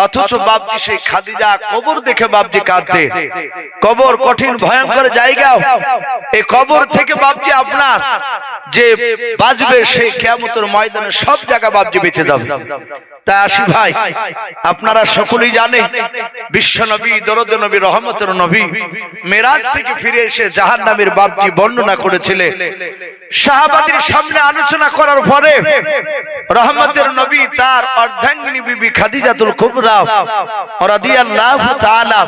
অথচ বাপজি সেই খাদিজা কবর দেখে বাপজি কাঁদতে। কবর কঠিন ভয়ঙ্কর জায়গা, এই কবর থেকে বাপজি আপনার যে বাঁচবে সে কিয়ামতের ময়দানে সব জায়গা বাপজি বেঁচে যাবে। তাই আসি ভাই, আপনারা সকলেই জানেন বিশ্ব নবী দরদ নবী রহমতের নবী মেরাজ থেকে ফিরে এসে জাহান্নামের বাপজি বর্ণনা করেছিলেন। সাহাবাদের সামনে আলোচনা করার পরে রহমতের নবী তার অর্ধাঙ্গিনী বিবি খাদিজাতুল কুবরা রাদিয়াল্লাহু তাআলা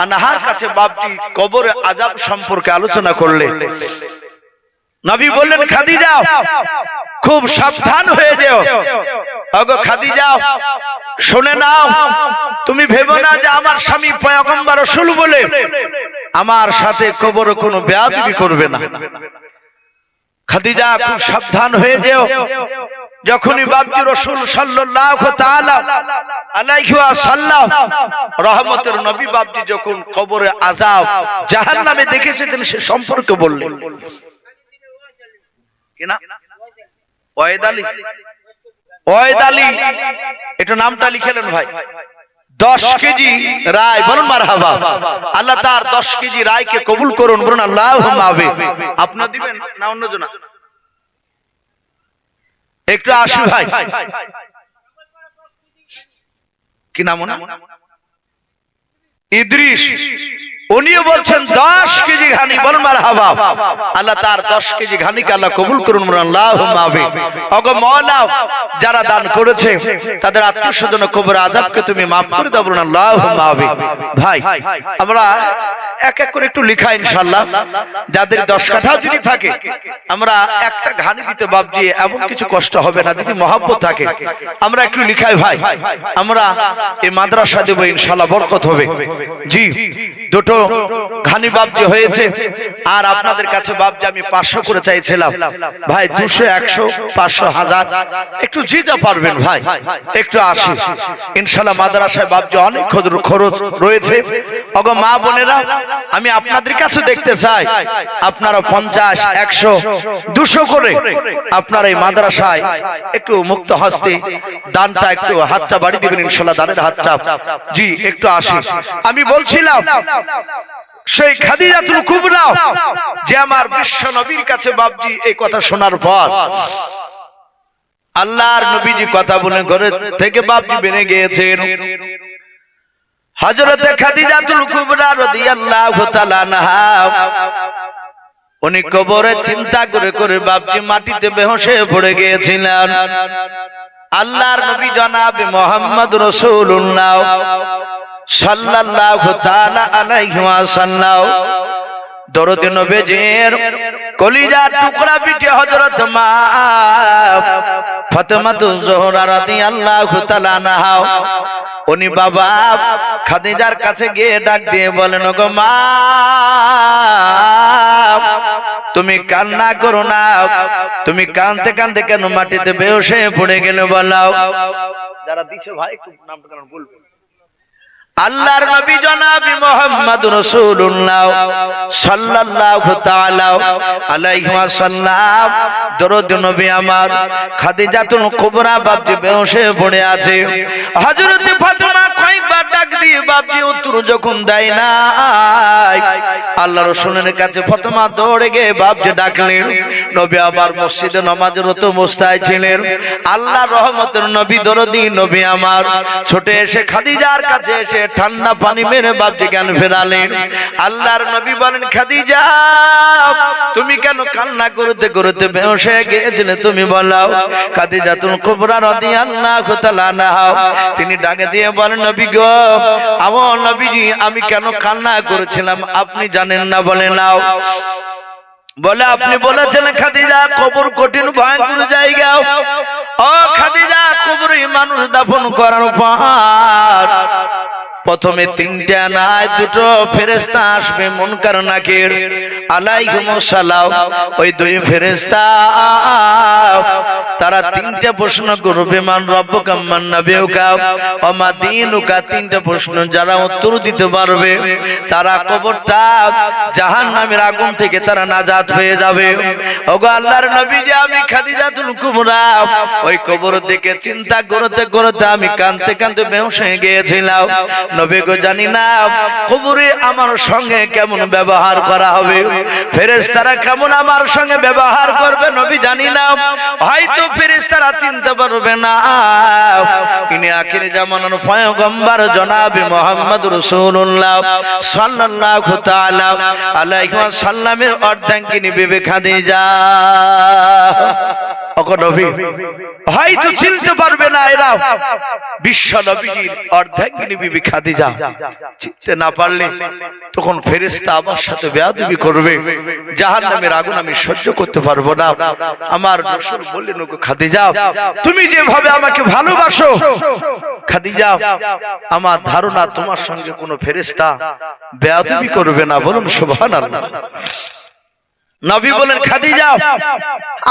আনহার কাছে বাপজি কবরে আযাব সম্পর্কে আলোচনা করলেন। নবী বললেন, খাদিজা খুব সাবধান হয়ে যেও। ওগো খাদিজা শুনে নাও, তুমি ভেবো না যে আমার স্বামী পয়গম্বর রাসূল বলে আমার সাথে কবরে কোনো বেয়াদবি করবে না। খাদিজা খুব সাবধান হয়ে যেও। যখনই বাপজি রাসূল সাল্লাল্লাহু তাআলা আলাইহি ওয়াসাল্লাম রহমতের নবী বাপজি যখন কবরে আযাব জাহান্নামে দেখেছিলেন সে সম্পর্কে বললেন। কি না? ওয়াইদ আলী, ওয়াইদ আলী, এটা নামটা লিখেলেন ভাই। 10 কেজি রায়, বলুন মারহাবা। আল্লাহ তার 10 কেজি রায়কে কবুল করুন, বলুন আল্লাহুম্মা আমিন। আপনি দিবেন না অন্যজন? একটু আসি ভাই, কি নাম ওনার? ইদ্রিস। উনিও বলছেন 10 কেজি ঘানি, বলুন মারহাবা। আল্লাহ তার 10 কেজি ঘানিকে আল্লাহ কবুল করুন, বলুন আল্লাহুম্মা আমিন। ওগো মাওলা, যারা দান করেছে তাদের আত্মীয়স্বজন কবর আযাবকে তুমি maaf করে দাও, বলুন আল্লাহুম্মা আমিন। ভাই আমরা এক এক করে একটু লিখা ইনশাআল্লাহ। যাদের 10 কাঠা যদি থাকে আমরা একটা ঘানি দিতে বাপজি এমন কিছু কষ্ট হবে না, যদি মহব্বত থাকে আমরা একটু লিখাই ভাই। আমরা এই মাদ্রাসা দেব ইনশাআল্লাহ, বরকত হবে। জি, দুটো ঘানি বাপজি হয়েছে। আর আপনাদের কাছে বাপজি আমি 500 করে চাইছিলাম ভাই। 200, 100, 500, 1000 একটু যে যা পারবেন ভাই একটু আসি ইনশাআল্লাহ। মাদ্রাসায় বাপজি অনেক খরচ রয়েছে। ওগো মা বোনেরা, আমি আপনাদের কাছে দেখতে চাই আপনারা 50, 100, 200 করে আপনারা এই মাদ্রাসায় একটু মুক্ত হস্তে দানটা একটু হাতটা বাড়ি দিবেন ইনশাআল্লাহ, দানের হাতটা। জি একটু আসি। আমি বলছিলাম সেই খাদিজাতুল কুবরা যে আমার বিশ্ব নবীর কাছে বাপজি এই কথা শোনার পর আল্লাহর নবীজি কথা বলে ঘরে থেকে বাপজি বেরিয়ে গিয়েছেন। হযরতে খাদিজাতুল কুবরা রাদিয়াল্লাহু তাআলা আনহা উনি কবরে চিন্তা করে করে বাপজি মাটিতে বেহুশ হয়ে পড়ে গিয়েছিলেন। আল্লাহর নবী জনাব মুহাম্মদ রাসূলুল্লাহ সাল্লাল্লাহু তাআলা আলাইহি ওয়াসাল্লাম দরুদ নবীজির কলিজার টুকরা বিটি হযরত মা ফাতেমাতুজ জোহরা রাদিয়াল্লাহু তাআলা আনহা উনি বাবা খাদিজার কাছে গিয়ে ডাক দিয়ে বলেন, ওগো মা তুমি কান্না করো না, তুমি কাঁদতে কাঁদতে কেন মাটিতে বেহুশ হয়ে পড়ে গেলে বলাও। যারা দিছে ভাই একটু নামটা কেন বলবেন। আল্লাহর নবী জনাব মুহাম্মদুর রাসূলুল্লাহ সাল্লাল্লাহু তাআলা আলাইহি ওয়াসাল্লাম দরুদ নবী আমার খাদিজাতুল কুবরা বাপজি বেহুশ হয়ে পড়ে আছে। হযরত ফাতেমা কয়েকবার ডাক দিয়ে বাপজি উত্তর যখন দেয় না, আল্লাহর রাসূলের কাছে ফাতেমা দৌড়ে গিয়ে বাপজি ডাকলেন। নবী আবার মসজিদে নামাজরত অবস্থায় ছিলেন। আল্লাহর রহমতের নবী দরদি নবী আমার ছুটে এসে খাদিজার কাছে এসে ঠান্ডা পানি মেরে বাপজি জ্ঞান ফেরালেন। আল্লাহর নবী বলেন, খাদিজা তুমি কেন কান্না করতে করতে বেহুশ হয়ে গিয়েছিলে তুমি বলো। খাদিজাতুল কুবরা রাদিয়াল্লাহু তাআলা আনহা তিনি ডাকে দিয়ে বলেন, নবী গো, আমার নবীজি আমি কেন কান্না করেছিলাম আপনি জানেন না? বলে নাও। বলে আপনি বলেছেন খাদিজা কবর কঠিন ভয়ঙ্কর জায়গা। ও খাদিজা, কবরে মানুষ দাফন করার পর প্রথমে তিনটা নাই দুটো ফেরেশতা আসবে মুনকার নাকির আলাইহিমুস সালাম। ওই দুই ফেরেশতা তারা তিনটা প্রশ্ন করবে, মান রব্বুকা মান নাবিয়ুকা ওয়া মা দীনুকা। তিনটা প্রশ্ন যারা উত্তর দিতে পারবে তারা কবরটা জাহান্নামের আগুন থেকে তারা নাজাত হয়ে যাবে। ওগো আল্লাহর নবী, যে আমি খাদিজাতুল কুবরা ওই কবর থেকে চিন্তা করতে করতে আমি কাঁদতে কাঁদতে বেহুশ হয়ে গিয়েছিলাম। নবী গো, জানি না কবরে আমার সঙ্গে কেমন ব্যবহার করা হবে, ফেরেশতারা কেমন আমার সঙ্গে ব্যবহার করবে নবী জানি না। হয়তো ফেরেশতারা চিনতে পারবে না ইনি আখির জামানার পয়গম্বর জনাবে মুহাম্মদ রাসূলুল্লাহ সাল্লাল্লাহু তাআলা আলাইহি ওয়াসাল্লামের অর্ধাঙ্গিনী বিবি খাদিজা। ওগো নবী, হয়তো চিনতে পারবে না এরা বিশ্ব নবীর অর্ধাঙ্গিনী বিবি খাদিজা। চিনতে না পারলে তখন ফেরেশতা আমার সাথে বেয়াদবি করবে, জাহান্নামের আগুন আমি সহ্য করতে পারবো না। আমার রাসূল বললেন, ওগো খাদিজা, তুমি যেভাবে আমাকে ভালোবাসো খাদিজা, আমার ধারণা তোমার সঙ্গে কোনো ফেরেশতা বেয়াদবি করবে না। বলুন সুবহানাল্লাহ। নবী বলেন, খাদিজা,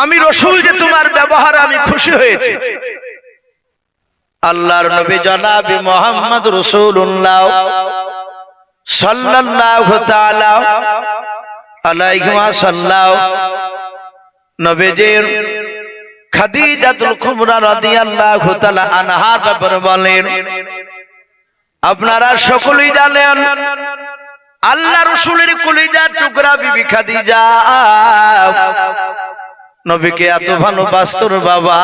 আমি রাসূল যে তোমার ব্যবহারে আমি খুশি হয়েছি। আল্লাহর নবী জনাবে মুহাম্মদ রাসূলুল্লাহ সাল্লাল্লাহু তাআলা আলাইহি ওয়াসাল্লাম নবীজির খাদিজাতুল কুবরা রাদিয়াল্লাহু তাআলা আনহার ব্যাপারে বলেন, আপনারা সকলেই জানেন আল্লাহ রাসূলের কলিজার টুকরা বিবি খাদিজা নবীকে এত ভালোবাসতেন। বাবা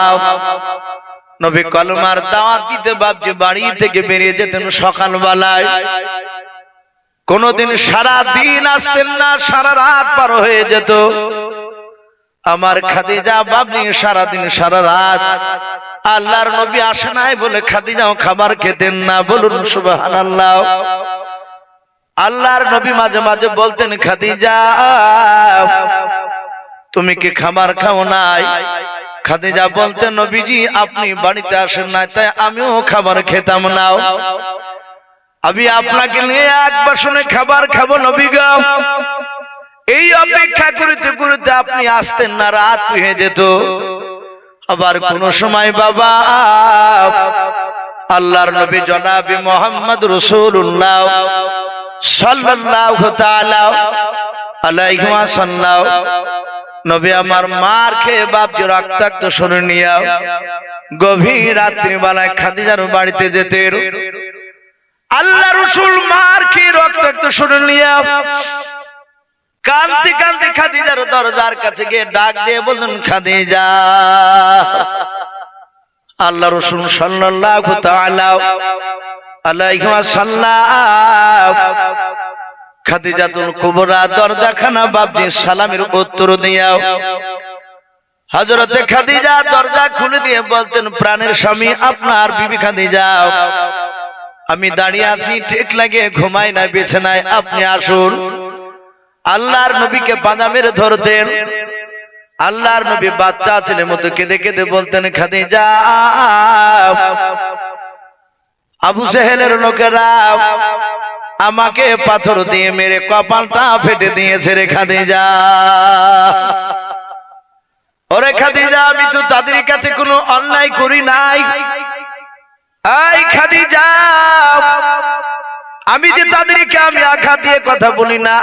নবী কলমার দাওয়াত দিতে বাপজি বাড়ি থেকে বেরিয়ে যেতেন সকালবেলায়। কোনদিন সারা দিন আসতেন না, সারা রাত পার হয়ে যেত। আমার খাদিজা বাপজি সারা দিন সারা রাত আল্লাহর নবী আসে নাই বলে খাদিজাও খাবার খেতেন না। বলুন সুবহানাল্লাহ। আল্লাহর নবী মাঝে মাঝে বলতেন, খাদিজা তুমি কি খাবার খাও নাই? খাদিজা বলতেন, নবীজি আপনি বাড়িতে আসেন নাই তাই আমিও খাবার খেতাম না। আমি আপনাকে নিয়ে এক বাসনে খাবার খাবো নবী গো। এই অপেক্ষা করতে করতে আপনি আসতেন না, রাত হয়ে যেত। আবার কোন সময় বাবা আল্লাহর নবী জনাবে মুহাম্মদ রাসূলুল্লাহ সাল্লাল্লাহু তাআলা আলাইহি ওয়াসাল্লাম নবী আমার মার খেয়ে বাপজি রক্তাক্ত শরীর নিয়ে গভীর রাত্রি বেলায় খাদিজার বাড়িতে যেতেন। আল্লাহ রাসূল মার খেয়ে রক্তাক্ত শরীর নিয়ে কাঁদতে কাঁদতে খাদিজার দরজার কাছে গিয়ে ডাক দিয়ে বলতেন, খাদিজা। আল্লাহ রাসূল সাল্লাল্লাহু তাআলা আলাইহি ওয়াসাল্লাম খাদিজাতুল কুবরা দরজাখানা বাপজি সালামের উত্তর দিয়াও হযরতে খাদিজা দরজা খুলে দিয়ে বলতেন, প্রাণের স্বামী আপনার বিবি খাদিজা, আমি দাঁড়িয়ে আছি, ঠিক লাগে ঘুমাই না বিছানায়, আপনি আসুন। আল্লাহর নবীকে পাঁজা মেরে ধরতেন। আল্লাহর নবী বাচ্চা ছেলের মতো কেঁদে কেঁদে বলতেন, খাদিজা আবু জেহেলের লোকেরা আমাকে পাথর দিয়ে মেরে কপালটা ফেটে দিয়েছে রে খাদিজা। ওরে খাদিজা, আমি তো তাদের কাছে কোনো অন্যায় করি নাই। এই খাদিজা, আমি যে তাদেরকে আমি আঘাত দিয়ে কথা বলি না।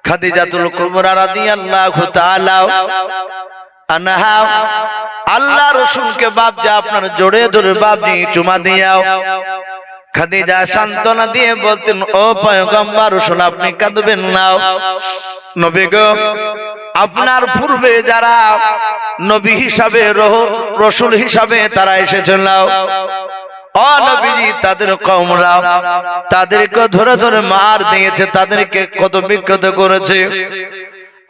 খাদিজাতুল কুবরা রাদিয়াল্লাহু তাআলা আনহা আল্লাহ রাসূলকে বাপজি আপনার জোরে ধরে বাপজি চুমা দিয়াও। খাদিজা সান্ত্বনা দিয়ে বলতেন, ও পয়গম্বর রাসূল আপনি কাঁদবেন না। নবী গো, আপনার পূর্বে যারা নবী হিসাবে রাসূল হিসাবে তারা এসেছিল, ও নবীজি তাদের কওমরা তাদেরকে ধরে ধরে মার দিয়েছে, তাদেরকে কত বিক্ষত করেছে,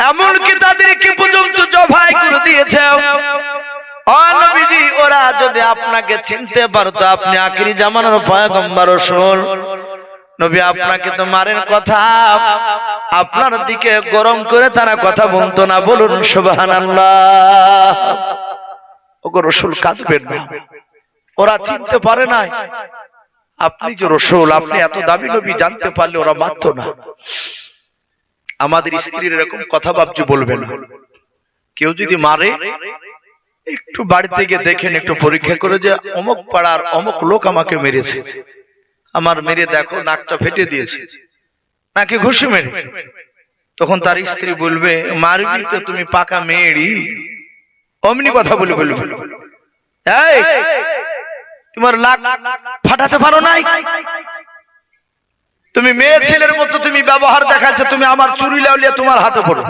এমনকি তাদেরকে পর্যন্ত জবাই করে দিয়েছে। ও নবীজি, ওরা যদি আপনাকে চিনতে পারতো আপনি আখিরি জামানার পয়গম্বর রাসূল, নবী আপনাকে তো মারেন কথা, আপনার দিকে গরম করে তারা কথা বলতো না। বলুন সুবহানাল্লাহ। ওগো রাসূল কাঁদবেন না, ওরা চিনতে পারে নাই। আপনি যে রসুল, আপনি এত দামি নবী জানতে পারলে ওরা মানতো না। আমাদের স্ত্রীর এরকম কথা বাপজি বলবে না। কেউ যদি মারে একটু বাড়িতে গিয়ে দেখেন, একটু পরীক্ষা করে যে অমুক পাড়ার অমুক লোক আমাকে মেরেছে, আমার মেরে দেখো নাকটা ফেটে দিয়েছে, নাকি ঘুষি মেরে, তখন তার স্ত্রী বলবে মারবি তো তুমি পাকা মেয়েরই, অমনি কথা বলে বলবে এই তোমার লাক ফাটাতে পারো নাই, তুমি মেয়ে ছেলের মতো তুমি ব্যবহার দেখাচ্ছ, তুমি আমার চুরি লাউলিয়া তোমার হাতে পড়ো।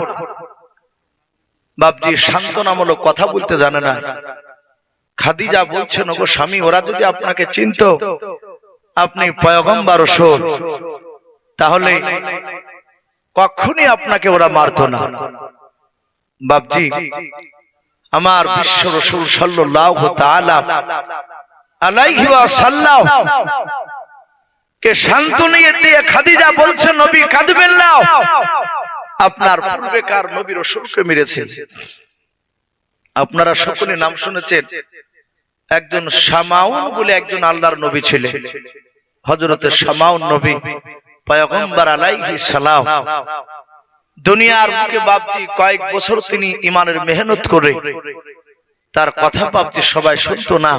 বাপজি সান্ত্বনামূলক কথা বলতে জানে না। খাদিজা বলছেন ওগো স্বামী, ওরা যদি আপনাকে চিনতো আপনি পয়গম্বর রাসূল, তাহলে কখনই আপনাকে ওরা মারতো না। বাপজি আমার বিশ্ব রাসূল সাল্লাল্লাহু তাআলা আলাইহি ওয়াসাল্লাম কে সান্ত্বনা দিয়ে খাদিজা বলছেন নবী কাঁদবেন না, আপনার পূর্বেকার নবী রাসূলকে মেরেছেন। আপনারা সকলে নাম শুনেছেন, একজন শামাউন বলে একজন আল্লাহর নবী ছিলেন, হযরতে শামাউন নবী পয়গম্বর আলাইহিস সালাম। দুনিয়ার বুকে বাপজি কয়েক বছর তিনি ঈমানের মেহনত করে তার কথা বাপজি সবাই শুনতো না।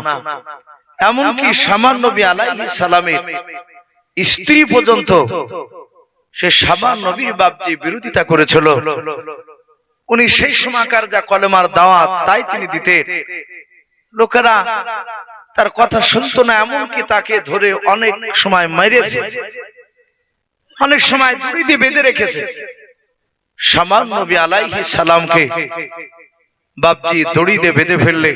এমনকি শামাউন নবী আলাইহিস সালামের স্ত্রী পর্যন্ত সে শামাউন নবীর বাপজি বিরোধিতা করেছিল। উনি সেই সময়কার যা কলেমার দাওয়াত তাই তিনি দিতেন, লোকেরা তার কথা শুনতো না। এমনকি তাকে ধরে অনেক সময় মেরেছে, অনেক সময় দড়ি দিয়ে বেঁধে রেখেছে। শামাউন নবী আলাইহিস সালামকে বাপজি দড়ি দিয়ে বেঁধে ফেললে,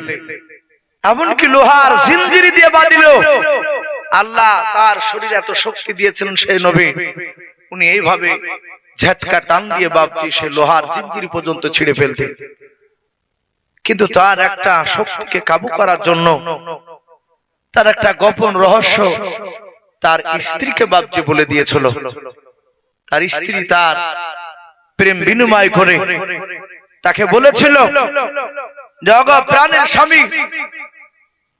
এমনকি লোহার জিনজিরি দিয়ে বাঁধিল। আল্লাহ তার শরীরে এত শক্তি দিয়েছিলেন সেই নবী, উনি এইভাবে ঝটকা টান দিয়ে বাপজি সে লোহার জিনজিরি পর্যন্ত ছিঁড়ে ফেলতেন। কিন্তু তার একটা শক্তিকে কাবু করার জন্য তার একটা গোপন রহস্য তার স্ত্রীকে বাপজি বলে দিয়েছিল। তার স্ত্রী তার প্রেম বিনিময় করে তাকে বলেছিল, জগৎ প্রাণের স্বামী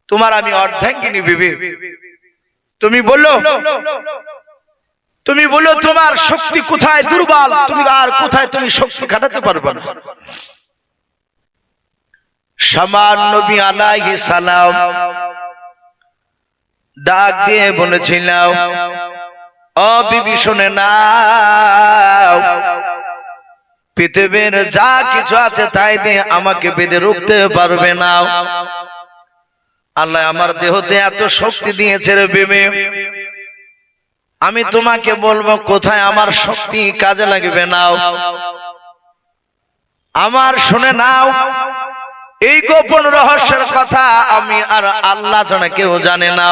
তোমার আমি অর্ধাঙ্গিনী বিবি, তুমি বলো তোমার শক্তি কোথায় দুর্বল, তুমি আর কোথায় তুমি শক্তি খাটাতে পারবে না। শামাউন নবী আলাইহিস সালাম ডাক দিয়ে বলেছিল, ও বিবি শুনে নাও, পৃথিবীর যা কিছু আছে তাই দিয়ে আমাকে বেঁধে রাখতে পারবে না। আল্লাহ আমার দেহতে এত শক্তি দিয়েছে রে বিবি, আমি তোমাকে বলবো কোথায় আমার শক্তি কাজে লাগবে নাও। আমার শুনে নাও, এই গোপন রহস্যের কথা আমি আর আল্লাহ ছাড়া কেউ জানে না।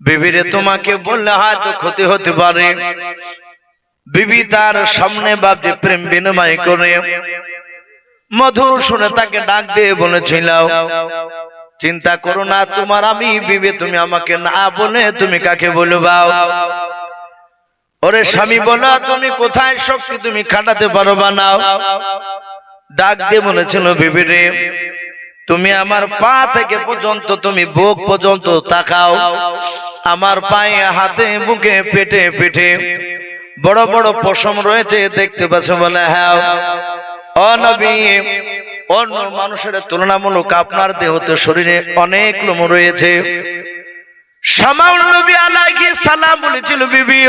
বিবিরে তোমাকে বললে হয়তো ক্ষতি হতে পারে। বিবি তার সামনে বাপজি প্রেম বিনিময় করে মধুর শুনে তাকে ডাক দিয়ে বলেছিল, চিন্তা করো না তোমার আমি বিবি, তুমি আমাকে না বলে তুমি কাকে বলবা? ওরে স্বামী বলো তুমি কোথায় শক্তি তুমি খাটাতে পারবা না? ডাক দিয়ে বলেছিল, বিবি রে তুমি আমার পা থেকে পর্যন্ত তুমি বুক পর্যন্ত তাকাও, আমার পায়ে হাতে বুকে পেটে পেটে বড় বড় পশম রয়েছে দেখতে পাচ্ছ? বলে হ্যাঁ। ও নবী, অন্য মানুষের তুলনামূলক আপনার দেহতে শরীরে অনেক লোম রয়েছে। শামাউন নবী আলাইহিস সালাম বলেছিল, বিবি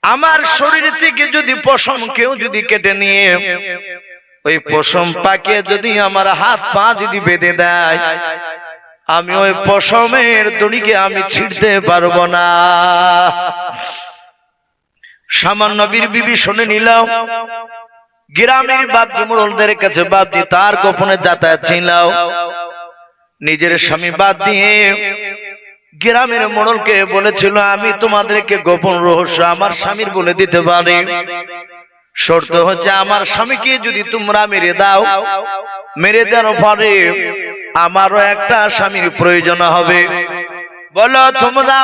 আমার শরীর থেকে যদি পশম কেউ যদি কেটে নিয়ে ওই পশম পাকে যদি আমার হাত পা যদি বেঁধে দেয়, আমি ওই পশমের দড়িকে আমি ছিঁড়তে পারবো না। শামাউন নবীর বিবি শুনে নিল। গ্রামের বাপজি মোড়লদের কাছে বাপজি তার গোপনে যাতায়াত ছিল। নিজের স্বামী বাদ দিয়ে গ্রামের মোড়লকে বলেছিল, আমি তোমাদেরকে গোপন রহস্য আমার স্বামীর বলে দিতে পারি, শর্ত হচ্ছে আমার স্বামীকে যদি তোমরা মেরে দাও, মেরে দেওয়ার পরে আমারও একটা স্বামীর প্রয়োজন হবে। বলো তোমরা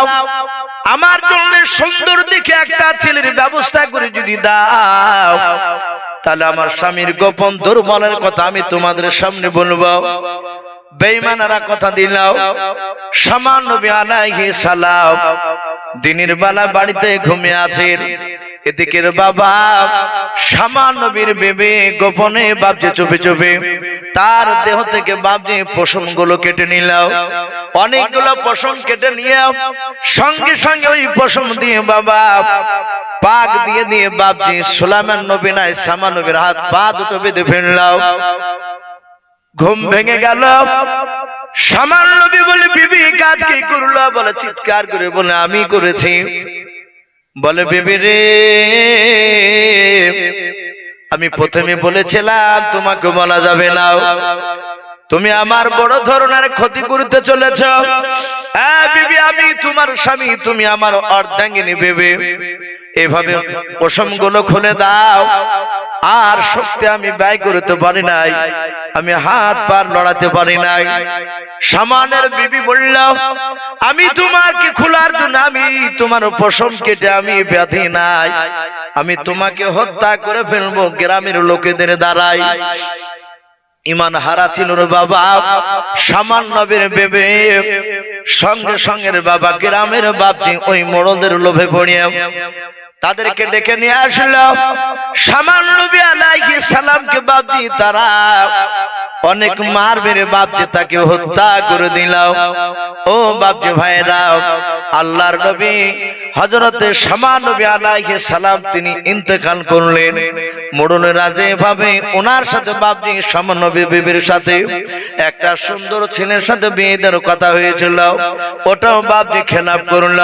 আমার জন্য সুন্দর দেখে একটা ছেলের ব্যবস্থা করে যদি দাও, তাহলে আমার স্বামীর গোপন দুর্বলের কথা আমি তোমাদের সামনে বলবো। বেঈমানেরা কথা দিল শামা নবী আলাইহিস সালাম দিনের বেলা বাড়িতে ঘুমিয়ে আছেন, এদিকের বাবা শামা নবীর বেবি গোপনে বাপজি চুপে চুপে তার দেহ থেকে বাপজি পশম গুলো কেটে নিল। অনেকগুলো পশম কেটে নিয়ে সঙ্গে সঙ্গে ওই পশম দিয়ে বাবা পাক দিয়ে দিয়ে বাপজি সুলাইমান নবী নাই শামা নবীর হাত পা দুটো বেঁধে ফেলল। ঘুম ভেঙে গেল। শামা নবী বলে বিবি কাজ কি করলো? বলে চিৎকার করে বলে আমি করেছি। বলে বিবি রে, আমি প্রথমে বলেছিলাম তোমাকে বলা যাবে না, তুমি আমার বড় ধরনের ক্ষতি করতে চলেছ। বিবি আমি তোমার স্বামী, তুমি আমার অর্ধাঙ্গিনী ভেবে এভাবে পশম গুলো খুলে দাও। আর শক্তি আমি ব্যয় করতে পারি নাই, আমি হাত পা লড়াতে পারি নাই। শামানের বিবি বলল আমি তোমাকে খোলার জন্য আমি তোমার পশম কেটে আমি ব্যাধি নাই, আমি তোমাকে হত্যা করে ফেলবো গ্রামের লোকেদের দ্বারাই। ইমান হারা ছিল রে বাবা শামান নবীর বেবে। সঙ্গে সঙ্গে বাবা গ্রামের বাপজি ওই মোড়লদের লোভে পড়িয়ে তাদেরকে ডেকে নিয়ে আসলো। শামান নবী আলাইহিস সালামকে বাপজি তারা অনেক মার মেরে বাপজি তাকে হত্যা করে দিল। ও বাপজি ভাইরা, আল্লাহর নবী হযরতে শামা নবী আলাইহিস সালাম তিনি ইন্তেকাল করলেন। মোড়লেরা যেভাবে ওনার সাথে বাপজি শামা নবী বিবির সাথে একটা সুন্দর ছেলের সাথে বিয়ে দেওয়ার কথা হয়েছিল, ওটাও বাপজি খেলাপ করল।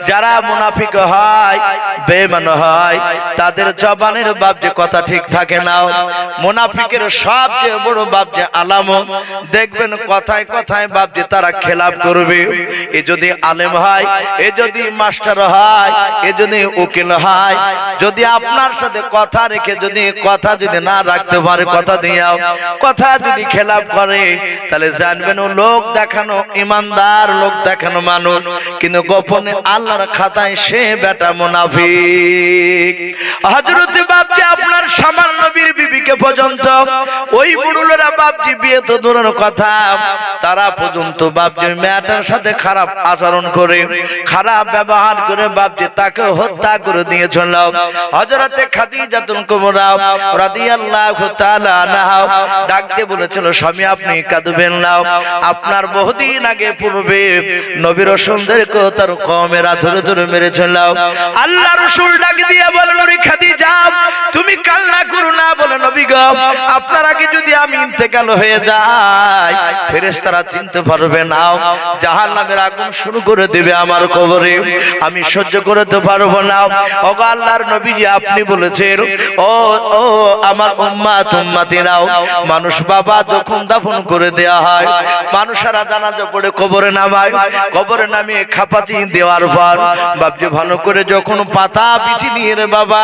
যারা মুনাফিক হয় বেঈমান হয় তাদের জবানের বাপজি কথা ঠিক থাকে না। মুনাফিকের সবচেয়ে বড় বাপজি আলামত দেখবেন কথায় কথায় বাপজি তারা খেলাপ করবে। এ যদি আলেম হয়, এ যদি মাস্টার হয়, এ যদি উকিল হয়, যদি আপনার সাথে কথা রেখে যদি কথা যদি না রাখতে পারে, কথা দিয়াও কথা যদি খেলাপ করে, তাহলে জানবেন ও লোক দেখানো ইমানদার, লোক দেখানো মানুষ, কিন্তু গোপনে আল্লাহর খাতায় সে বেটা মুনাফিক। হযরত বাপজি আপনার শামা নবীর বিবিকে পর্যন্ত ওই বুড়ুলেরা বাপজি বিয়ে তো দূরের কথা, তারা পর্যন্ত বাপজি মেয়েটার সাথে খারাপ আচরণ করে খারাপ ব্যবহার করে বাপজি তাকে হত্যা করে দিয়েছিল। হযরতে খাদিজাতুল কুবরা রাদিয়াল্লাহু তাআলা আনহা ডাক দিয়ে বলেছিল স্বামী আপনি কাঁদবেন না, আপনার বহুদিন আগে পূর্বে নবী রাসূলদেরকে তার কওমেরা ধরে ধরে মেরেছিল। আল্লাহ রাসূল ডাক দিয়ে বলেন ওরে খাদিজা তুমি কান্না করো না, বলে নবী গো আপনার আগে যদি আমি ইন্তেকাল হয়ে যাই ফেরেশতারা চিনতে পারবে না, জাহান্নামের আগুন শুরু করে দেবে আমার কবরে, আমি সহ্য করতে পারবো না। ওগো আল্লাহর নবী আপনি বলেছেন ও ও আমার উম্মাত উম্মতিরাও, মানুষ বাবা যখন দাফন করে দেয়া হয় মানুষেরা জানাজা পড়ে কবরে নামায়, কবরে নামিয়ে খাপাচি দেওয়ার পর বাপজি ভালো করে যখন পাতা বিছি দিয়ে রে বাবা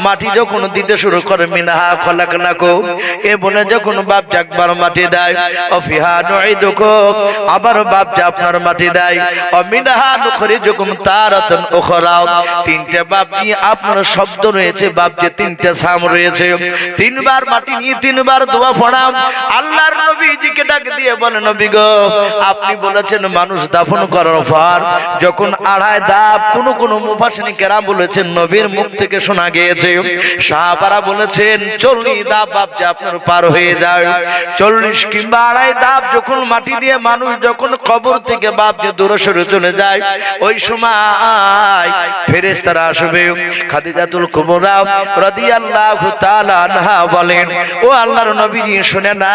মাটি যখন দিতে শুরু করে মিনহা খলাকনাকুম এ বলে যখন বাপজি একবার মাটি দেয় অফিহা নুইদুকুম আবার বাপজি আপনার মাটি দেয় অমিনহা নুখরিজুকুম তারাতান উখরা, তিনটা বাপজি আপনার শব্দ রয়েছে, বাপজি তিনটা সাম রয়েছে, তিনবার মাটি নিয়ে তিনবার দোয়া পড়াম। আল্লাহর নবীজিকে ডাক দিয়ে বলে নবী গো আপনি বলেছেন মানুষ দাফন করার পর যখন আড়াই ধাপ, কোন কোন মুফাসসিরিন কেরাম বলেছেন নবীর মুখ থেকে শোনা গিয়েছে, সাহাবারা বলেছেন 40 ধাপ বাপজি আপনার পার হয়ে যায়, 40 কিংবা আড়াই ধাপ যখন মাটি দিয়ে মানুষ যখন কবর থেকে বাপজি দূরে সরে চলে যায় ওই সময় ফেরেশতারা আসবে। খাদিজাতুল কুবরা রাদিয়াল্লাহু তাআলা আনহা বলেন ও আল্লাহর নবীজি শুনে না,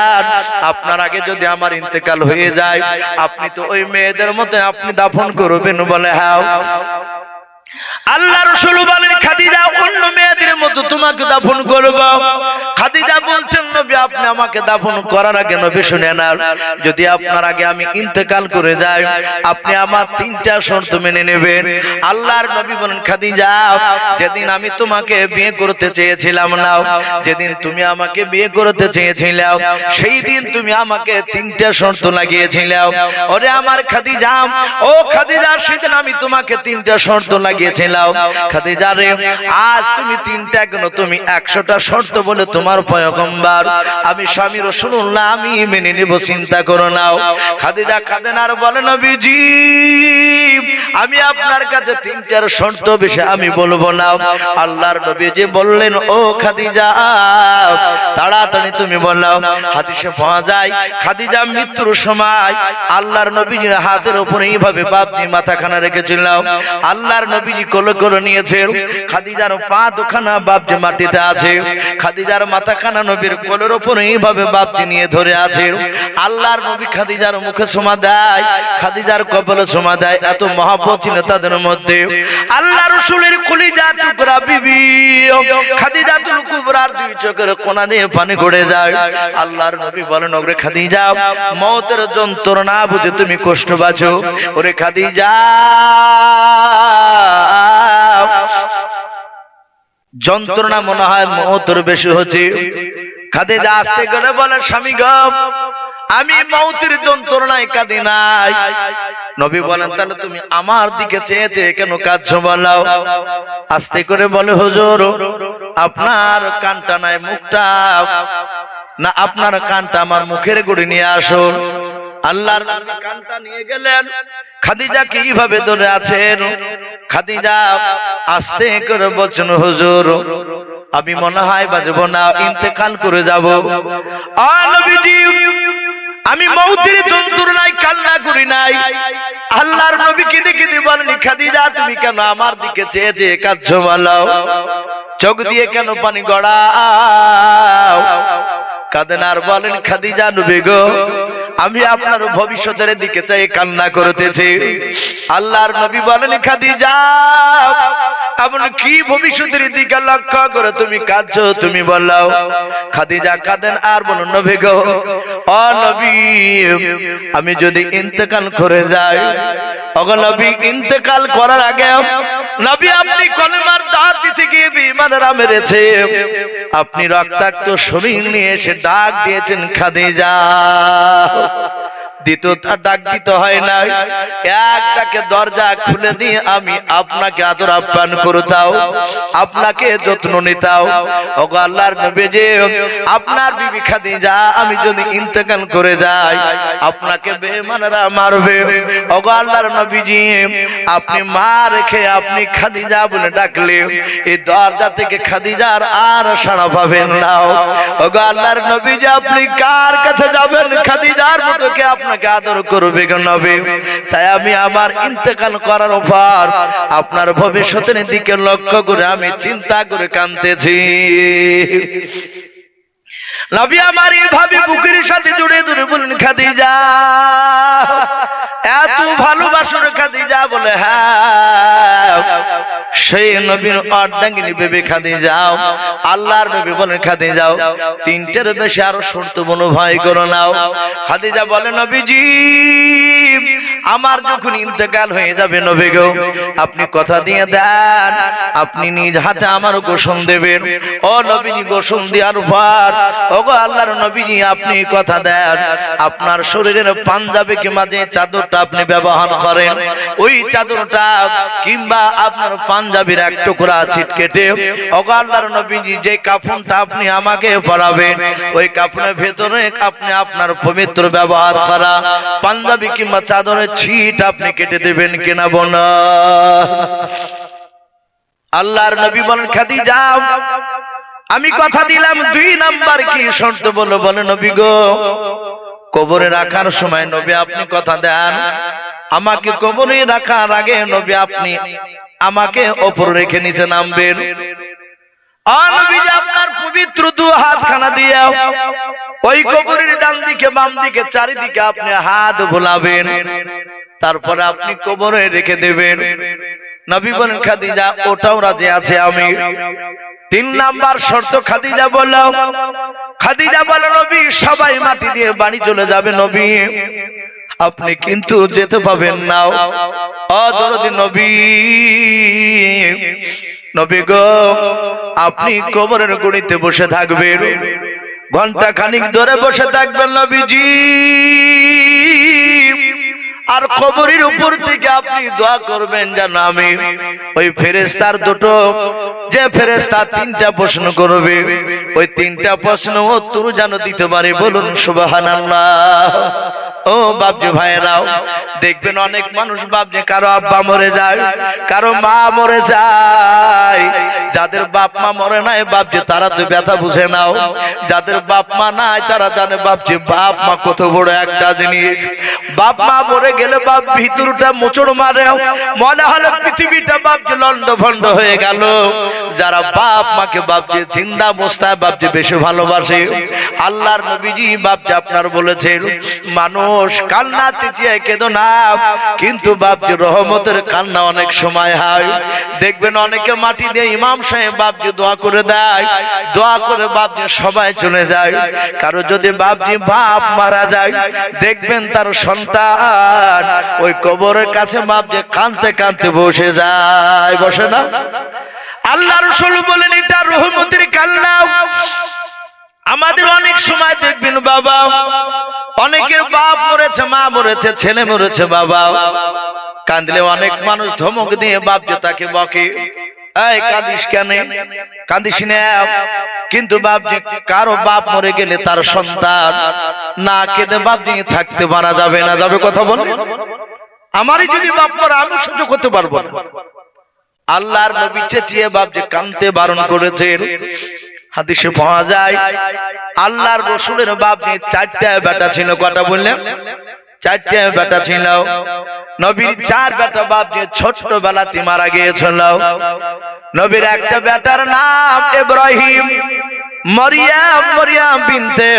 আপনার আগে যদি আমার ইন্তেকাল হয়ে যায় আপনি তো ওই মেয়েদের মতো আপনি দাফন করবেন? বলে হ্যাঁ। আল্লাহ রাসূল বলেন খাদিজা অন্য মেয়েদের মতো তোমাকে দাফন করব। খাদিজা বলছেন নবী আপনি আমাকে দাফন করার আগে নবী শুনে না, যদি আপনার আগে আমি ইন্তেকাল করে যাই আপনি আমার তিনটা শর্ত মেনে নেবেন। আল্লাহর নবী বলেন খাদিজা যেদিন আমি তোমাকে বিয়ে করতে চেয়েছিলাম না, যেদিন তুমি আমাকে বিয়ে করতে চেয়েছিলে সেই দিন তুমি আমাকে তিনটা শর্ত লাগিয়েছিলে। ওরে আমার খাদিজা, ও খাদিজা সেদিন আমি তোমাকে তিনটা শর্ত লাগিয়ে গিয়েছিলাম, খাদিজা রে আজ তুমি 3টা কেন তুমি 100টা শর্ত বলে তোমার পয়গম্বর আমি স্বামী রাসূলুল্লাহ আমি মেনে নেব, চিন্তা করো নাও। খাদিজা কাঁদেন আর বলে নবীজি আমি আপনার কাছে 3টার শর্ত বিষয়ে আমি বলবো না। আল্লাহর নবী যে বললেন ও খাদিজা তাড়াতাড়ি তুমি বলো। হাদিসে পাওয়া যায় খাদিজা মৃত্যুর সময় আল্লাহর নবীর হাতের উপরে এইভাবে বাপনি মাথাখানা রেখেছিলাম, আল্লাহর নবীজি কোলে করে নিয়েছেন, খাদিজার পা দুখানা বাপজি মাটিতে আছে, খাদিজার মাথাখানা নবীর কোলের উপরে এইভাবে বাপজি নিয়ে ধরে আছে। আল্লাহর নবী খাদিজার মুখে চুমা দেয়, খাদিজার কপালে চুমা দেয়, এত মহব্বত ছিল তাদের মধ্যে। আল্লাহ রাসূলের কলিজা টুকরা বিবি খাদিজাতুল কুবরার 2 চোখের কোণা দিয়ে পানি গড়ে যায়। আল্লাহর নবী বলেন ওরে খাদিজা মওতের যন্ত্রণা বুঝে তুমি কষ্ট বাঁচো, ওরে খাদিজা যন্ত্রণা মনে হয় মওতের বেশি হচ্ছে। খাদিজা আস্তে করে বলে স্বামী গো আমি মওতের যন্ত্রণায় কাঁদি নাই। নবী বলেন তাহলে তুমি আমার দিকে চেয়ে চেয়ে কেন কাঁদছো বলো। আস্তে করে বলে হুজুর আপনার কানটা নাই মুখটা না, আপনার কানটা আমার মুখের গুড়ি নিয়ে আসুন। আল্লাহর নবী কানটা নিয়ে গেলেন, খাদিজা কিভাবে ধরে আছেন। খাদিজা আস্তে করে বলছেন হুজুর আমি মনে হয় বাঁচবো না, ইন্তেকাল করে যাব। আ নবীজি আমি মওতের যন্ত্রণায় কান্না করি নাই। আল্লাহর নবী কেঁদে কেঁদে বলেন খাদিজা তুমি কেন আমার দিকে চেয়ে চেয়ে কাঁদছো বলো, চোখ দিয়ে কেন পানি গড়াও। কাঁদেন আর বলেন খাদিজা নবী গো আমি আপনার ভবিষ্যতের দিকে চাই কান্না করতেছি। আল্লাহর নবী বলেন খাদিজা এমন কি ভবিষ্যতের দিকে লক্ষ্য করে তুমি কাঁদছো তুমি বলো। খাদিজা কাঁদেন আর বলুন নবী গো ও নবী আমি যদি ইন্তেকাল করে যাই, ওগো নবী ইন্তেকাল করার আগে নবী আপনি কলেমার দাঁত দিতে গিয়ে বেঈমানরা মেরেছে, আপনি রক্তাক্ত শরীর নিয়ে এসে ডাক দিয়েছেন খাদিজা। দ্বিতীয়টা ডাক দিতে হয় না, এক ডাকে দরজা খুলে দিয়ে আমি আপনাকে আদর আপ্যায়ন করতাম, আপনাকে যত্ন নিতাম। ওগো আল্লাহর নবী যে আপনার বিবি খাদিজা আমি যদি ইন্তেকাল করে যাই আপনাকে বেঈমানরা মারবে। ওগো আল্লাহর নবীজি আপনি মা রেখে আপনি খাদিজা বলে ডাকলে এই দরজা থেকে খাদিজার আর সাড়া পাবেন না। ওগো আল্লাহর নবীজি আপনি কার কাছে যাবেন খাদিজার মতো কে আপনাকে আদর করবে গো নবী। তাই আমি আমার ইন্তেকাল করার পর আপনার ভবিষ্যতের দিকে লক্ষ্য করে আমি চিন্তা করে কাঁদতেছি। নবী আমার এইভাবে বুকের সাথে জুড়ে ধরে বলেন খাদিজা এত ভালোবাসুন খাদিজা বলে হ্যাঁ। সেই নবীর অর্ধাঙ্গিনী বেবি খাদিজা আল্লাহর নবী বলেন খাদিজা 3টের বেশি আরো শর্ত বলো ভয় করো নাও। খাদিজা বলে নবীজি আমার যখন ইন্তেকাল হয়ে যাবে নবী গো আপনি কথা দিয়ে দেন আপনি নিজ হাতে আমার গোসল দেবেন। ও নবীজি গোসল দেওয়ার পর ওগো আল্লাহর নবীজি আপনি কথা দেন আপনার শরীরের পাঞ্জাবি কিংবা যে চাদরটা আপনি ব্যবহার করেন ওই চাদরটা কিংবা আপনার পাঞ্জাবির এক টুকরা ছিটকেটে ওগো আল্লাহর নবীজি যে কাফনটা আপনি আমাকে পরাবেন ওই কাফনের ভেতরে আপনি আপনার পবিত্র ব্যবহার করা পাঞ্জাবি কিংবা চাদরের ছিট আপনি কেটে দেবেন কিনা বোনা। আল্লাহর নবী বলেন খাদিজা আমি কথা দিলাম 2 নাম্বার কি শর্ত বলো। বলে নবী গো কবরে রাখার সময় নবী আপনি কথা দেন আমাকে কবরে রাখার আগে নবী আপনি আমাকে উপর রেখে নিচে নামবেন। আর নবীজি আপনার পবিত্র 2 হাতখানা দিয়ে ওই কবরের ডান দিকে বাম দিকে চারিদিকে আপনি হাত ভোলাবেন, তারপরে আপনি কবরে রেখে দেবেন। নবী বলেন খাদিজা ওটাও রাজি আছে আমি। 3 নাম্বার শর্ত খাদিজা বলল। খাদিজা বলে নবী সবাই মাটি দিয়ে বাড়ি চলে যাবে নবী আপনি কিন্তু যেতে পাবেন না। ও দরদি নবী নবী গো আপনি কবরের গুড়িতে বসে থাকবেন, ঘন্টা খানিক ধরে বসে থাকবেন নবীজি। আর কবরের উপর থেকে আপনি দোয়া করবেন যেন আমি ওই ফেরেশতার দুটো যে ফেরেশতা তিনটা প্রশ্ন করবে ওই তিনটা প্রশ্ন উত্তর যেন দিতে পারে। বলুন সুবহানাল্লাহ। ও বাপজি ভাইরাও, দেখবেন অনেক মানুষ বাপজি কারো আব্বা মরে যায়, কারো মা মরে যায়। যাদের বাপ মা মরে নাই বাপজি তারা তো ব্যথা বুঝে নাও, যাদের বাপ মা নাই তারা জানে বাপজি বাপ মা কত বড় একটা জিনিস। বাপ মা মরে গেলে বাপ ভিতরটা মোচড় মারে, মনে হলো পৃথিবীটা বাপজি লন্ড ভন্ড হয়ে গেল। যারা বাপ মাকে বাপজি জিন্দা অবস্থায় বাপজি বেশি ভালোবাসে, আল্লাহর নবীজি বাপজি আপনার বলেছেন মানুষ কান্না চেঁচিয়ে কেঁদো না, কিন্তু বাপজি রহমতের কান্না অনেক সময় হয়। দেখবেন অনেকে মাটি দিয়ে ইমাম সাহেব বাপজি দোয়া করে দেয়, দোয়া করে বাপজি সবাই চলে যায়। কারো যদি বাপজি বাপ মারা যায় দেখবেন তার সন্তান ওই কবরের কাছে বাপজি কাঁদতে কাঁদতে বসে যায়, বসে না? আল্লাহ রাসূল বলেন এটা রহমতের কান্না। আমাদের অনেক সময় দেখবেন বাবা অনেকের বাপ মরেছে, মা মরেছে, ছেলে মরেছে, বাবা কাঁদলে অনেক মানুষ ধমক দিয়ে বাপজি তাকে বকে, এই কাঁদিস কেন, কাঁদিস না। কিন্তু বাপজি কারো বাপ মরে গেলে তার সন্তান না কেঁদে বাপজি থাকতে পারা যাবে না, যাবে কথা বলে। আমারই যদি বাপ মরে আমি সহ্য করতে পারবো না। আল্লাহর নবী চেঁচিয়ে বাপজি কাঁদতে বারণ করেছেন। হাদিসে পাওয়া যায় আল্লাহর রাসূলের বাপজি চারটা বেটা ছিল। কটা বললেন? চারটা বেটা ছিল। নবীর চার বেটা বাপজি ছোটবেলাতে মারা গিয়েছিল। নবীর একটা বেটার নাম ইব্রাহিম, মরিয়ম বিনতে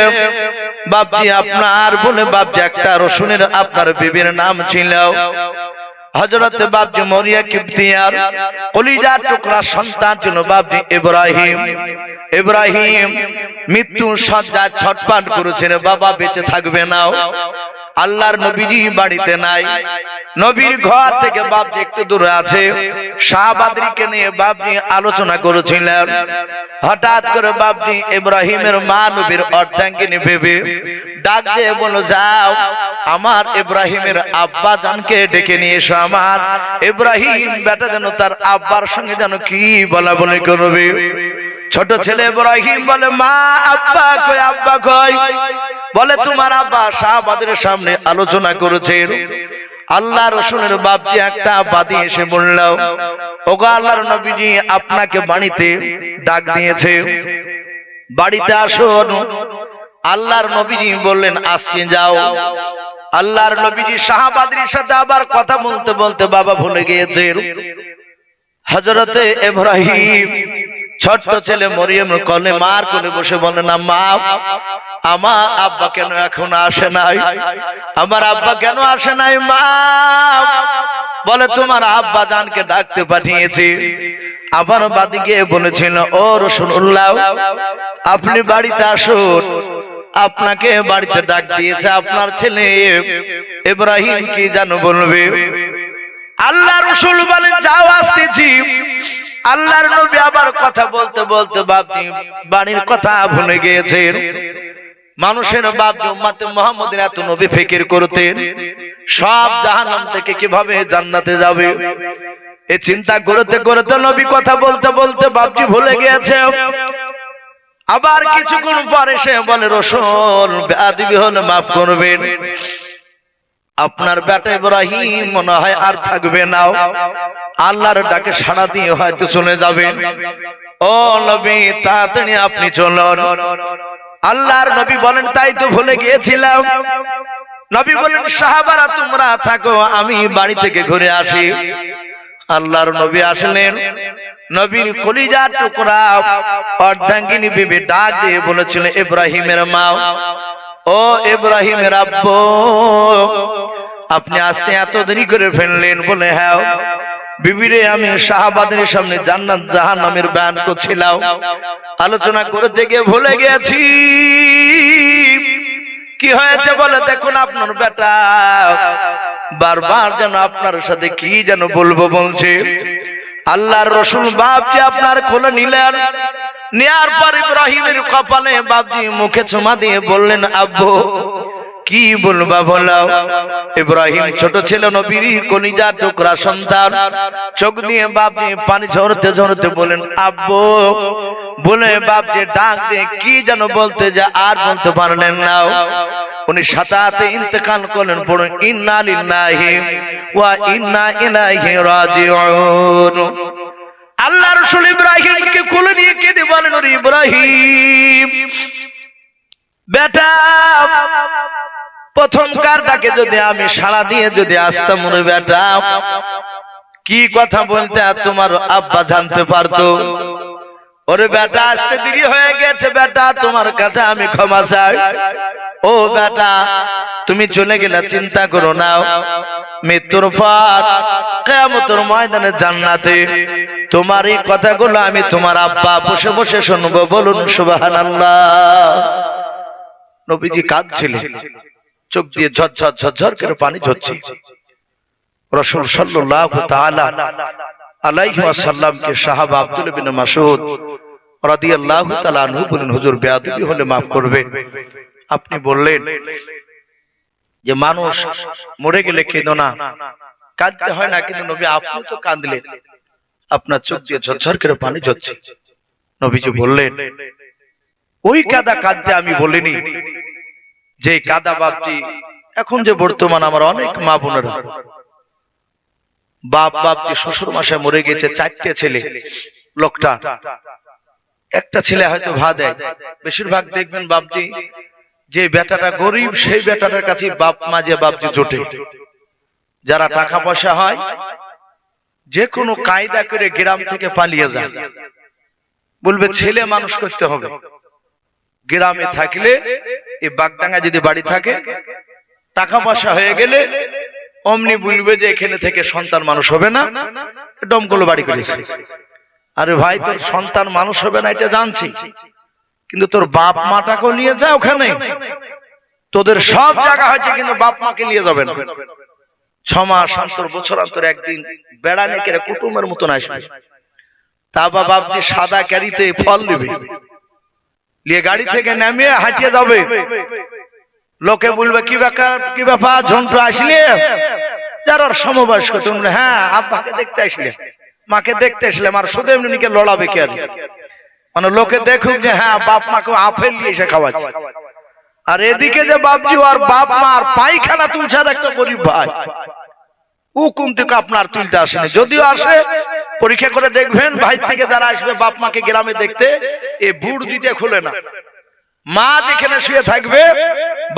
বাপজি আপনার বলে বাপজি একটা রাসূলের আপনার বিবির নাম ছিল হযরত বাপজি মরিয়া কিবতিয়ার কলিজার টুকরা সন্তান ছিল বাপজি ইব্রাহিম। ইব্রাহিম মৃত্যু শয্যায় ছটফট করেছেন, বাবা বেঁচে থাকবে না। আল্লাহর নবীজি বাড়িতে নাই, নবীর ঘর থেকে বাপজি একটু দূরে আছে। সাহাবাদেরকে নিয়ে বাপজি আলোচনা করেছিলেন। হঠাৎ করে বাপজি ইব্রাহিমের মা নবীর অর্ধাঙ্গিনী ভেবে ডাক দিয়ে বলো, যাও আমার ইব্রাহিমের আব্বা জানকে ডেকে নিয়ে এসো। আমার ইব্রাহিম বেটা যেন তার আব্বার সঙ্গে যেন কি বলা বলি করবে। ছোট ছেলে ইব্রাহিম বলে, মা আব্বা কই, আব্বা কই? বলে তোমার আব্বা সাহাবাদের সামনে আলোচনা করেছেন। আল্লাহ রাসূলের বাপজি একটা বাদী এসে বলল, ওগো আল্লাহর নবীজি আপনাকে বাড়িতে ডাক দিয়েছে, বাড়িতে আসুন। আল্লাহর নবীজি বললেন আসছি, যাও। আল্লাহর নবীজি সাহাবাদের সাথে আবার কথা বলতে বলতে বাবা ভুলে গিয়েছেন। হযরতে ইব্রাহিম ছোট ছেলে মরিয়ম কোলে মার কোলে বসে বলে, না মা আমার আব্বা কেন এখন আসে নাই, আমার আব্বা কেন আসে নাই? মা বলে তোমার আব্বা জানকে ডাকতে পাঠিয়েছি। আবার বাদিকে বলেছিল, ও রাসূলুল্লাহ আপনি বাড়িতে আসুন, আপনাকে বাড়িতে ডাক দিয়েছে, আপনার ছেলে ইব্রাহিম কি জানো বলবে। আল্লাহ রাসূল বলেন, যাও আসতেছি। আল্লাহর নবী আবার কথা বলতে বলতে বাপজি বাণীর কথা ভুলে গিয়েছেন। মানুষের বাপজি উম্মতে মুহাম্মদের এত নবী ফিকির করতেন, সব জাহান্নাম থেকে কিভাবে জান্নাতে যাবে এই চিন্তা করতে করতে নবী কথা বলতে বলতে বাপজি ভুলে গিয়েছে। আবার কিছুক্ষণ পরে সে বলে, রাসূল বেয়াদবি হলে মাফ করবেন, আপনার বেটা ইব্রাহিম মনে হয় আর থাকবে না, আল্লাহর ডাকে সাড়া দিয়ে হয়তো চলে যাবেন। ও নবী তাড়াতাড়ি আপনি চলুন। আল্লাহর নবী বলেন, তাই তো ভুলে গিয়েছিলাম। নবী বলেন, সাহাবারা তোমরা থাকো, আমি বাড়ি থেকে ঘুরে আসি। আল্লাহর নবী আসলেন। নবীর কলিজার টুকরা অর্ধাঙ্গিনী বিবি ডাক দিয়ে বলেছিল, ইব্রাহিমের মা, ও ইব্রাহিমের আব্বু আপনি আসতে এত দেরি করে ফেললেন? বলে, হ্যাঁ বিবিরে, আমি সাহাবাদের সামনে জান্নাত জাহান্নামের বয়ান করছিলাম, আলোচনা করতে গিয়ে ভুলে গেছি। কি হয়েছে বলে, দেখুন আপনার বেটা বারবার যেন আপনার সাথে কি যেন বলবো বলছে। আল্লাহর রাসূল বাপজি আপনার কোলে নিলেন, নেয়ার পর ইব্রাহিমের কপালে বাপজি মুখে চুমা দিয়ে বললেন, আব্বু কি বলবা বলো? ইব্রাহিম ছোট ছিল, নবীর কলিজার টুকরা সন্তান, চোখ দিয়ে বাপ দিয়ে পানি ঝরতে ঝরতে বলেন আব্বু, বলে বাপ যে ডাক দিয়ে কি যেন বলতে যা আর বলতে পারলেন না। উনি সাথে ইন্তেকাল করলেন। পড়ে ইন্না লিল্লাহি ওয়া ইন্না ইলাইহি রাজিউন। আল্লাহ রাসূল ইব্রাহিমকে কোলে নিয়ে কেঁদে বলেন, ওরে ইব্রাহিম বেটা, প্রথমকার ডাকে যদি আমি সাড়া দিয়ে যদি আসতাম, ওরে বেটা কি কথা বলতে আর তোমার আব্বা জানতে পারতো। ওরে বেটা আসতে দেরি হয়ে গেছে, বেটা তোমার কাছে আমি ক্ষমা চাই। ও বেটা তুমি চলে গেলে চিন্তা করো না, মৃত্যুর পর কিয়ামতের ময়দানে জান্নাতে তোমার এই কথাগুলো আমি তোমার আব্বা বসে বসে শুনবো। বলুন সুবহানাল্লাহ। নবীজি কাঁদছিলেন, চোখ দিয়ে ঝরঝর ঝরঝর করে পানি ঝরছে। রাসূল সাল্লাল্লাহু তাআলা আলাইহি ওয়াসাল্লামকে সাহাবা আব্দুল্লাহ বিন মাসউদ রাদিয়াল্লাহু তাআলা আনহু বলেন, হুজুর বেয়াদবি হলে maaf করবেন। আপনি বললেন যে মানুষ মরে গেলে কেঁদো না, কাঁদতে হয় না, কিন্তু নবী আপনি তো কাঁদলেন, আপনার চোখ দিয়ে ঝরঝর করে পানি ঝরছে। নবীজি বললেন ওই কাদা কাঁদতে আমি বলিনি, যে কাদা বাপজি এখন যে বর্তমান আমার অনেক মা বোনেরা বাপ যে শ্বশুর মাসে মরে গেছে, 4টে ছেলে, লোকটা একটা ছেলে হয়তো ভা দেয়। বেশিরভাগ দেখবেন বাপজি যে বেটাটা গরিব, সেই বেটাটার কাছে বাপ মা যে বাপজি জোটে। যারা টাকা পয়সা হয় যে কোনো কায়দা করে গ্রাম থেকে পালিয়ে যায়, বলবে ছেলে মানুষ করতে হবে। গ্রামে থাকলে এই বাগডাঙ্গা যদি বাড়ি থাকে, টাকা পয়সা হয়ে গেলে অমনি বলবে যে এখানে থেকে সন্তান মানুষ হবে না, ডমকল বাড়ি করেছে। আরে ভাই তোর সন্তান মানুষ হবে না এটা জানছি, কিন্তু তোর বাপ মাটাকে নিয়ে যা ওখানে, তোদের সব জায়গা হয়েছে কিন্তু বাপ মাকে নিয়ে যাবে না। 6 মাস অন্তর, বছর অন্তর একদিন বেড়ানে কেড়ে কুটুমের মতন আসবে। তা বাপজি সাদা ক্যারিতে ফল নেবে, নিয়ে গাড়ি থেকে নামিয়ে হাঁটিয়ে যাবে। লোকে বলবে কি ব্যাপার ঝন্টু আসলে, যারা সমবয়স্ক তোমরা, হ্যাঁ আব্বাকে দেখতে আসলে, মাকে দেখতে আসলে, আর শুধু এমনিকে লড়াবে কে? মানে লোকে দেখুক যে হ্যাঁ বাপ মাকে আপেল নিয়ে এসে খাওয়াচ্ছে। আর এদিকে যে বাপজি আর বাপ মা আর পায়খানা তুলছে আর একটা গরিব ভাই, ও কোন থেকে আপনার তুলতে আসেনি। যদিও আসে পরীক্ষা করে দেখবেন, ভাই থেকে যারা আসবে বাপ মাকে গ্রামে দেখতে, এ বুড় দিতে খুলে না। মা যেখানে শুয়ে থাকবে,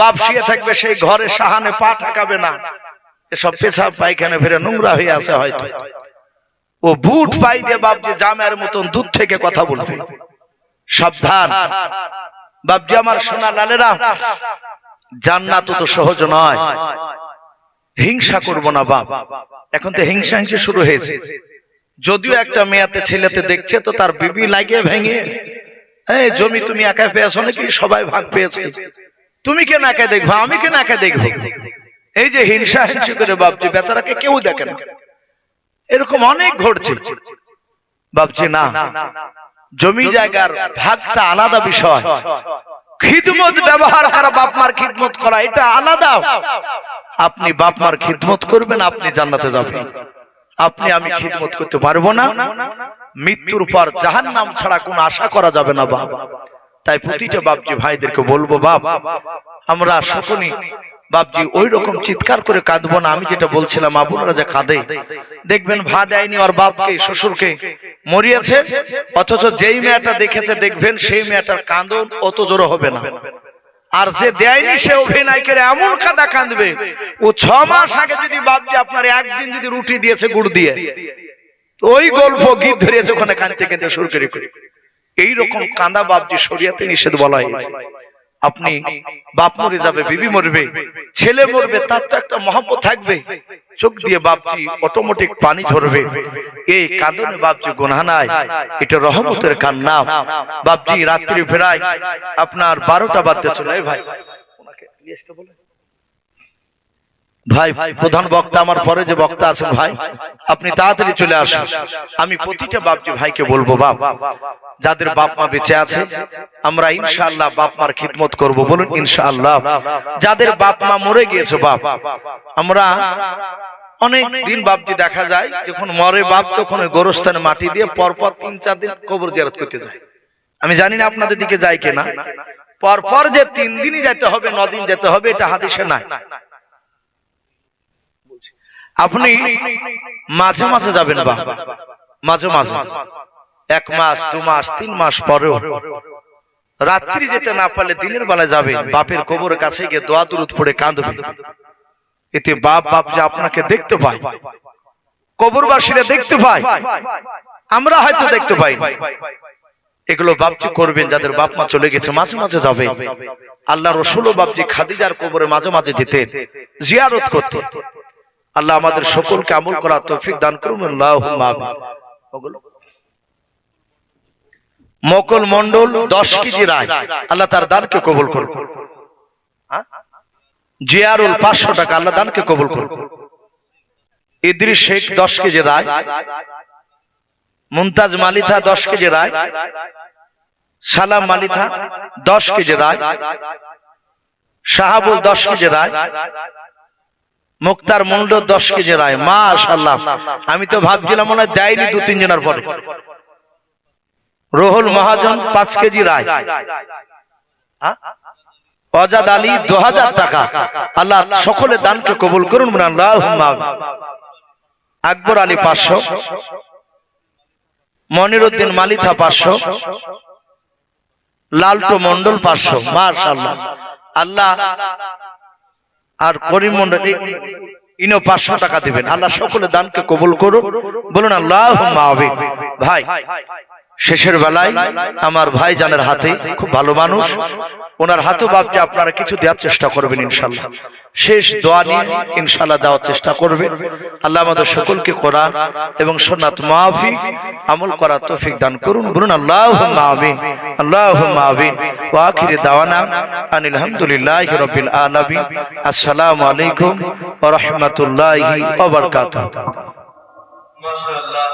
বাপ শুয়ে থাকবে সেই ঘরে সাহানে পা ঠাকাবে না। এসব পেশাব পায়খানা ফিরে নোংরা হয়ে আছে হয়তো। ও বুট পাই দিয়ে বাপজি জামের মতন দূর থেকে কথা বলবে। সাবধান বাপজি আমার সোনা লালেরা, জান্নাত তো সহজ নয়। হিংসা করব না বাপ, এখন তো হিংসা শুরু হয়েছে। যদিও একটা মেয়াতে ছেলেতে দেখছে তো তার বিবি লাগিয়ে ভেঙে, এই জমি তুমি একা পেয়েছো নাকি, সবাই ভাগ পেয়েছে, তুমি কেন একা দেখবো, আমি কেন একা দেখবো। এই যে হিংসা হিংসা করে বাপজি বেচারাকে কেউ দেখে না, এরকম অনেক ঘটছে বাপজি। না, জমি জায়গার ভাগটা আলাদা বিষয়, খিদমত ব্যবহার করা, বাপ মার খিদমত করা এটা আলাদা। আপনি বাপ মার খিদমত করবেন, আপনি জান্নাতে যাবেন। আপনি আমি খিদমত করতে পারবো না, মৃত্যুর পর জাহান্নাম ছাড়া কোনো আশা করা যাবে না বাপ। তাই প্রতিটা বাপজি ভাইদেরকে বলবো, বাপ আমরা সকলেই বাপজি ওই রকম চিৎকার করে কাঁদবো না। আমি যেটা বলছিলাম, আপনারা যে কাঁদে দেখবেন ভা দেয়নি আর বাপকে শ্বশুরকে মরিয়েছে, অথচ যেই মেয়েটা দেখেছে দেখবেন সেই মেয়েটার কাঁদন অত জোর হবে না। আর যে দেয়নি সে অভিনয় করে এমন কাঁদা কাঁদবে, ও 6 মাস আগে যদি বাপজি আপনার একদিন যদি রুটি দিয়েছে গুড় দিয়ে, ওই গল্প গীত ধরিয়েছে ওখানে কাঁদতে কাঁদতে শুরু করে। এইরকম কাঁদা বাপজি শরীয়তে নিষেধ বলা হয়েছে। আপনি বাপ মরে যাবে, বিবি মরবে, ছেলে মরবে, তার তো একটা মহব্বত থাকবে, চোখ দিয়ে বাপজি অটোমেটিক পানি ঝরবে। এই কাঁদনে বাপজি গুনাহ নাই, এটা রহমতের কান্না। বাপজি রাত্রি ফেরায় আপনার 12টা বাজতে চলে। ভাই ভাই প্রধান বক্তা আমার পরে যে বক্তা আছেন ভাই, আপনি তাড়াতাড়ি চলে আসুন। আমি প্রতিটা বাপজি ভাইকে বলবো, বাপ যাদের বাপ মা বেঁচে আছে আমরা ইনশাআল্লাহ বাপ মার খিদমত করব, বলুন ইনশাআল্লাহ। যাদের বাপ মা মরে গিয়েছে বাপ, আমরা অনেক দিন বাপজি দেখা যায় যখন মরে বাপ তখন ওই গোরস্থানে মাটি দিয়ে পরপর 3-4 দিন কবর জিয়ারত করতে যায়। আমি জানি না আপনাদের দিকে যায় কিনা, পরপর যে 3 দিনই যেতে হবে 9 দিন যেতে হবে এটা হাদিসে নাই। আপনি মাঝে মাঝে যাবেন বা মাঝে মাঝে 1 মাস 2 মাস 3 মাস পরেও রাত্রি যেতে না পারলে দিনের বেলায় যাবেন, বাপের কবরের কাছে গিয়ে দোয়া দুরূদ পড়ে কাঁদবেন। এতে বাপ বাপ যে আপনাকে দেখতে পায়, কবরবাসীরা দেখতে পায়, আমরা হয়তো দেখতে পাই। এগুলো বাপজি করবেন যাদের বাপ মা চলে গেছে, মাঝে মাঝে যাবে। আল্লাহ রাসূলও বাপজি খাদিজার কবরে মাঝে মাঝে যেতেন, জিয়ারত করতেন। আল্লাহ আমাদের সকলকে আমল করার তৌফিক দান করুন, আল্লাহুম্মা আমিন। মকল মন্ডল 10 কেজি রায়, আল্লাহ তার দানকে কবুল করুন। জিয়ারুল 500 টাকা, আল্লাহ দানকে কবুল করুন। ইদ্রিস শেখ 10 কেজি রায়, মুমতাজ মালিথা 10 কেজি রায়, সালাম মালিথা 10 কেজি রায়, শাহাবুল 10 কেজি রায়, মুক্তার মন্ডল 10 কেজি রায়। মাশাআল্লাহ, আমি তো ভাবছিলাম মনে হয় দেয়নি 2-3 জনের পরে। রোহুল মহাজন 5 কেজি রায়, অজাদ আলী 2000 টাকা, আল্লাহ সকলে দানকে কবুল করুন, আল্লাহুম্মা আমিন। আকবর আলী 500, মনিরউদ্দিন মালিথা 500, লালটু মন্ডল 500। মাশাআল্লাহ, আল্লাহ আর করিম মন্ডল ইনো 500 টাকা দিবেন। আল্লাহ সকলে দানকে কবুল করুন, বলুন আল্লাহুম্মা আমিন। ভাই শেষের বেলায় আমার ভাই জানের হাতে, খুব ভালো মানুষ, ওনার হাতে বাপকে আপনারা কিছু দেওয়ার চেষ্টা করবেন ইনশাআল্লাহ। শেষ দোয়া নিয়ে ইনশাআল্লাহ যাওয়ার চেষ্টা করবেন। আল্লাহ আমাদের সকলকে কোরআন এবং সুন্নাত মাফিক আমল করার তৌফিক দান করুন, বলুন আল্লাহুম্মা আমিন, আল্লাহুম্মা আমিন। ওয়া আখির দাওয়ানা আনিল হামদুলিল্লাহি রাব্বিল আলামিন। আসসালামু আলাইকুম ওয়া রাহমাতুল্লাহি ওয়া বারাকাতুহু। মাশাআল্লাহ।